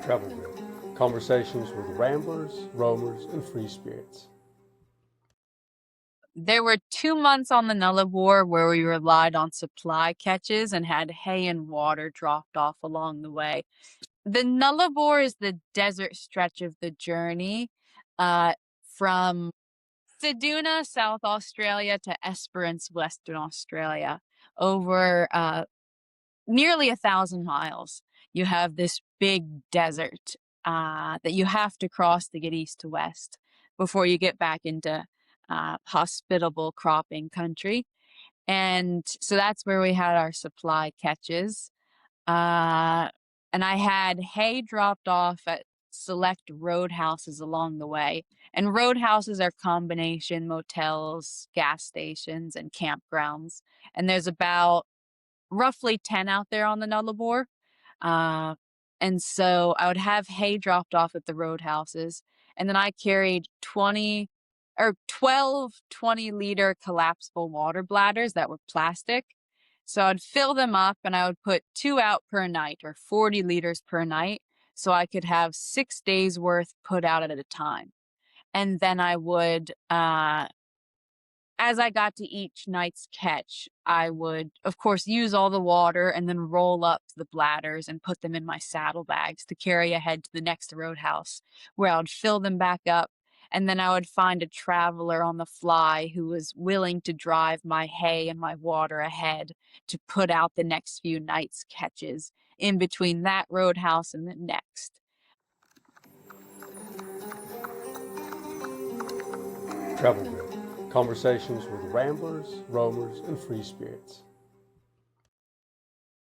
Travel Group. Conversations with ramblers, roamers, and free spirits. There were 2 months on the Nullarbor where we relied on supply catches and had hay and water dropped off along the way. The Nullarbor is the desert stretch of the journey from Ceduna, South Australia, to Esperance, Western Australia, over nearly 1,000 miles. You have this big desert that you have to cross to get east to west before you get back into hospitable cropping country. And so that's where we had our supply catches. And I had hay dropped off at select roadhouses along the way. And roadhouses are combination motels, gas stations, and campgrounds. And there's about roughly 10 out there on the Nullarbor. And so I would have hay dropped off at the roadhouses. And then I carried 12 20-liter collapsible water bladders that were plastic. So I'd fill them up and I would put 2 out per night, or 40 liters per night. So I could have 6 days worth put out at a time. And then I would, as I got to each night's catch, I would, of course, use all the water and then roll up the bladders and put them in my saddlebags to carry ahead to the next roadhouse, where I would fill them back up. And then I would find a traveler on the fly who was willing to drive my hay and my water ahead to put out the next few nights' catches in between that roadhouse and the next. Travel Group. Conversations with ramblers, roamers, and free spirits.